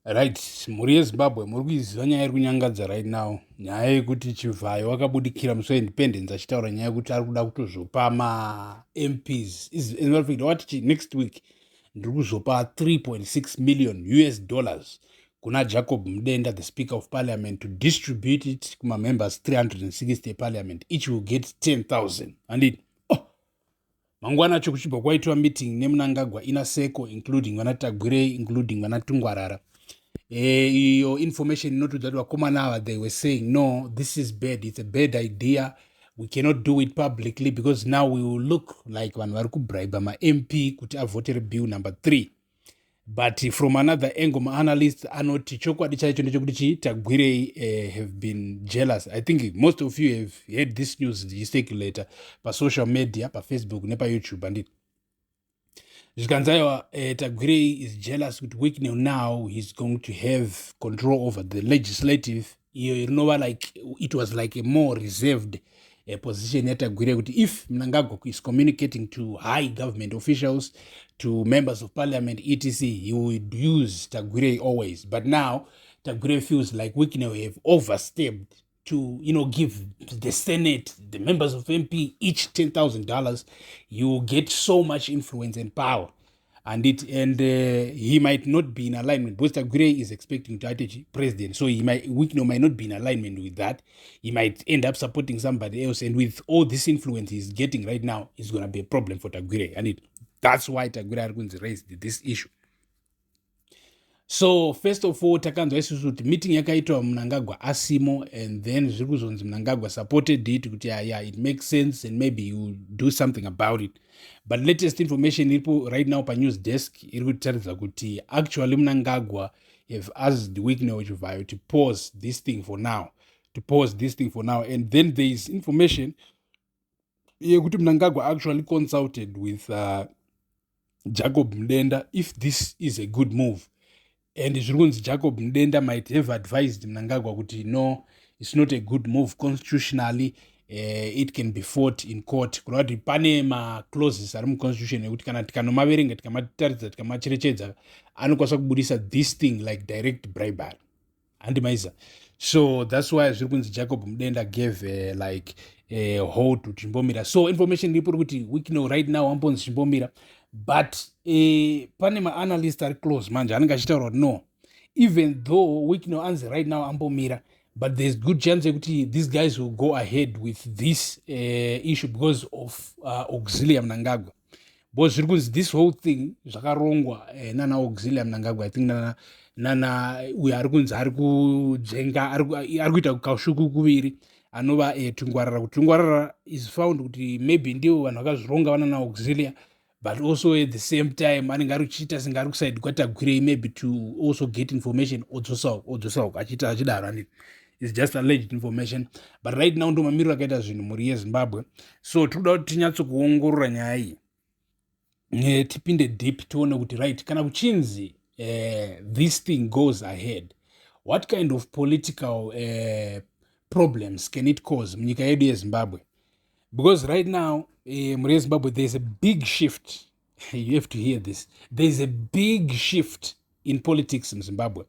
Right, mhuri yezimbabwe muri kuiziva nyaya iri kunyangadza right now, nyaya yekuti Chivhayo akabudikira musi weindependence achitaura nyaya yekuti ari kuda kutozopa mamps wati next week ndiri kuzopa 3.6 million US dollars kuna Jacob Mdenda, the speaker of parliament, to distribute it kumamembers 360 eparliament, each will get 10,000. Anditi mangwana acho kuchibva kwaitwa meeting neMnangagwa ina seko, including vana Tagwirei, including vana Tungwarara. Your information not that Wakomana, they were saying, no, this is bad, it's a bad idea, we cannot do it publicly because now we will look like one bribe my MP could have voted bill number 3. But from another angle, my analysts are not Tagwirei have been jealous. I think most of you have heard this news circulator by social media, by Facebook, by YouTube, and it. Zvikanzaiwa Tagwirei is jealous with Wicknell now he's going to have control over the legislative. You know what, like it was like a more reserved position at Tagwirei. If Mnangagwa is communicating to high government officials, to members of parliament, etc., he would use Tagwirei always. But now Tagwirei feels like Wicknell have overstepped to, give the Senate, the members of MP, each $10,000, you get so much influence and power. And he might not be in alignment. Bosta Gray is expecting to be president, so Wicknell might not be in alignment with that. He might end up supporting somebody else, and with all this influence he's getting right now, it's going to be a problem for Tagwirei, and that's why Tagwirei raised this issue. So first of all, takanzwa isusu kuti meeting yakaitwa Mnangagwa asimo, and then zviri kuzonzi Mnangagwa supported it kuti yeah, it makes sense and maybe you do something about it. But latest information iripo right now pa news desk iri kutaridza kuti actually Mnangagwa have asked Wicknell Chivhayo to pause this thing for now, and then there is information yekuti Mnangagwa actually consulted with Jacob Mdenda if this is a good move. And Jacob Mdenda might have advised Mnangagwa kuti no, it's not a good move constitutionally. It can be fought in court. Kurati pane ma clauses ari constitution ekuti kana tikanomaverenga tikamataridza tikamacherechedza anokwanisa kubudisa this thing like direct bribery. Andimaiza. So that's why Jacob Mdenda gave like a hold to Chimbomira. So information iripo kuti Wicknell right now ambonzi Chimbomira. But pane ma-analyst are close manje anenge achitaura no, even though Wicknell anzi right now ambomira, but there's good chance that these guys will go ahead with this issue because of auxiliary Mnangagwa. Because this whole thing zvakarongwa nana auxiliary Mnangagwa, I think nana uyo ari kujenga ari kuita kashuku kuviri anova Tungwarara. Tungwarara is found kuti maybe ndivo vanhu vakazvironga vanana auxiliary, but also at the same time anenge ari kuchiita senge ari kusaidi kwaTagwirei maybe to also get information odzosa achidaro, and it's just alleged information. But right now ndo mamiriro akaita zvinhu mhuri yeZimbabwe, so tinoda kuti tinyatsokuongorora nyaya iyi, tipinde deep tione kuti right kana kuchinzi this thing goes ahead, what kind of political problems can it cause munyika yedu yeZimbabwe? Because right now, Zimbabwe, there's a big shift. You have to hear this. There's a big shift in politics in Zimbabwe,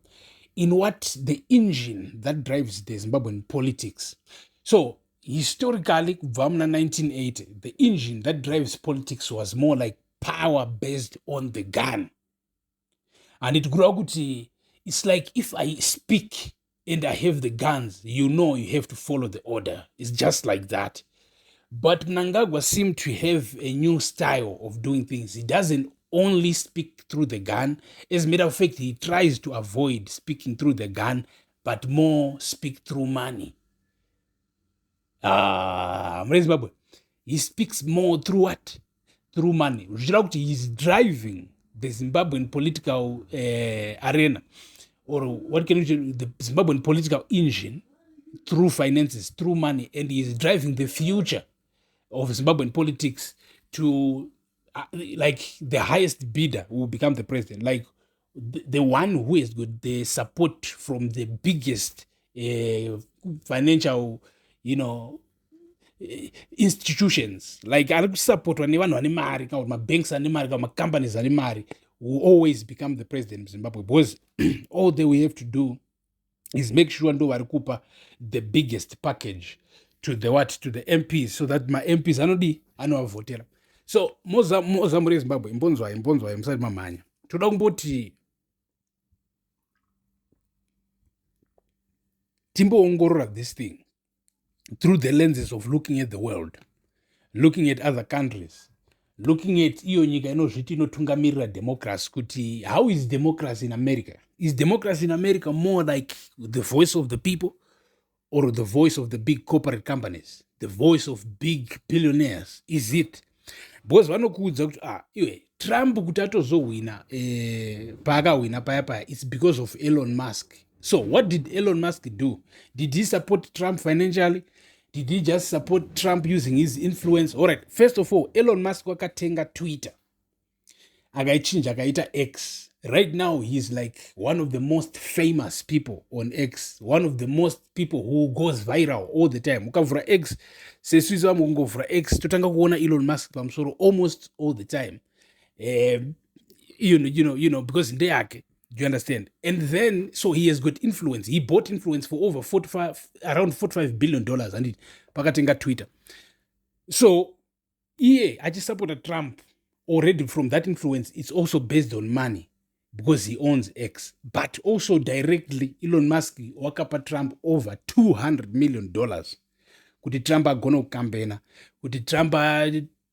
in what the engine that drives the Zimbabwean politics. So historically, Vamna 1980, the engine that drives politics was more like power based on the gun. And it's like if I speak and I have the guns, you have to follow the order. It's just like that. But Mnangagwa seemed to have a new style of doing things. He doesn't only speak through the gun. As a matter of fact, he tries to avoid speaking through the gun, but more speak through money. Zimbabwe, he speaks more through what? Through money. He's driving the Zimbabwean political arena, or what can you do, the Zimbabwean political engine through finances, through money, and he's driving the future of Zimbabwean politics to like the highest bidder who will become the president, like the one who has got the support from the biggest financial, institutions, like ari kusupportwa nevanhu vane mari kana kuti mabanks ane mari kana macompanies ane mari will always become the president of Zimbabwe, because all that we have to do is make sure ndo vari kupa the biggest package to the MPs, so that my MPs anovavhotera. So mozamuri ezimbabwe, imbonzwai musati mamhanya. Toda kumboti timboongorora this thing through the lenses of looking at the world, looking at other countries, looking at iyo nyika inozviti inotungamirira democracy, kuti how is democracy in America? Is democracy in America more like the voice of the people, or the voice of the big corporate companies, the voice of big billionaires? Is it? Because vanokuudza kuti iwe Trump kuti atozowina paakawina paya it's because of Elon Musk. So what did Elon Musk do? Did he support Trump financially? Did he just support Trump using his influence? All right, first of all, Elon Musk wakatenga Twitter akaichinja akaita X. Right now he's like one of the most famous people on X, one of the most people who goes viral all the time. Ukavhura X, seswizi vamwe kungovhura X, totanga kuona Elon Musk pamusoro almost all the time. You know, because ndeyake. Do you understand? And then, so he has got influence. He bought influence for over around $45 billion, and pakatenga Twitter. So, I just supported Trump already from that influence. It's also based on money because he owns X. But also directly, Elon Musk wakapa Trump over $200 million. Kuti Trump agona kukambena, kuti Trump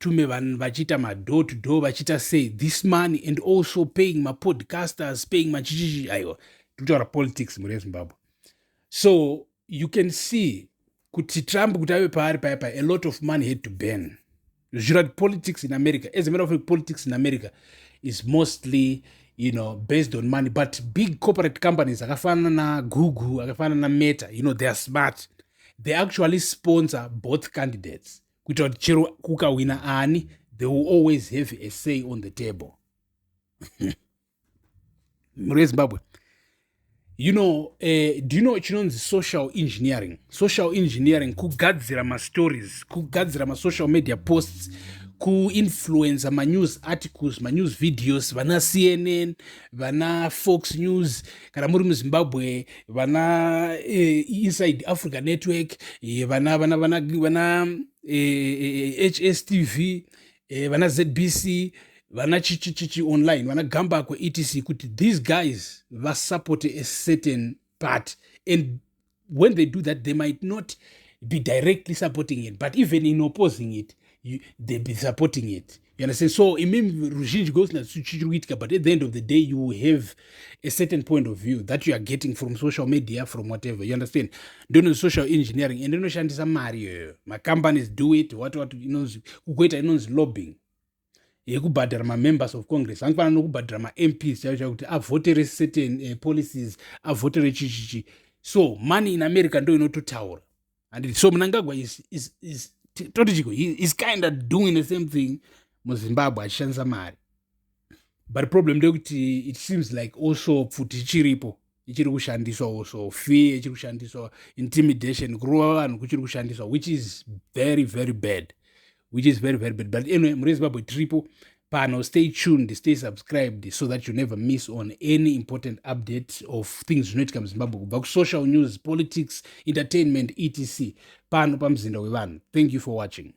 tume vanhu vachita ma-door to door vachita say this money, and also paying ma-podcasters, paying machichichi, aiwa tutaura politics muri Zimbabwe. So you can see kuti Trump kuti ave paari paya a lot of money had to burn. Zvira politics in America, as a matter of fact, politics in America is mostly, you know, based on money. But big corporate companies akafana na Google, akafana na Meta, you know, they are smart. They actually sponsor both candidates. Chero kuka wina ani, they will always have a say on the table. Zimbabwe. You know, do you know what you know social engineering? Social engineering, kugadzira ma stories, kugadzira ma social media posts, ku influence ma news articles, ma news videos, vana CNN, vana Fox News, kana muri Zimbabwe, vana Inside Africa Network, vana HSTV, vana ZBC, vana chichi online, vana gamba kwa etc. Kuti these guys va support a certain part, and when they do that, they might not be directly supporting it, but even in opposing it, they be supporting it. You understand? So ruzhinji goes na chichiruitika, but at the end of the day, you will have a certain point of view that you are getting from social media, from whatever. You understand? Don't know social engineering, and don't shandisa mari. My companies do it. What you know, kugoita inonzi lobbying. Yekubhadhara ma-members of Congress, angifana nokubhadhara ma-MPs chacho kuti avotere certain policies, avotere chichichi. So money in America ndo inototaura. And so Mnangagwa is totally, he is kind of doing the same thing mu Zimbabwe achishandisa mari. But the problem ndekuti it seems like also pfuti chiripo ichiri kushandiswa, also fear ichiri kushandiswa, intimidation, kurova vanhu kuchiri kushandiswa, which is very very bad. But anyway, muri Zimbabwe triple pano, stay tuned, stay subscribed, so that you never miss on any important update of things zvinoitika muZimbabwe, kubva social news, politics, entertainment, etc. Pano pamzinda wevanhu. Thank you for watching.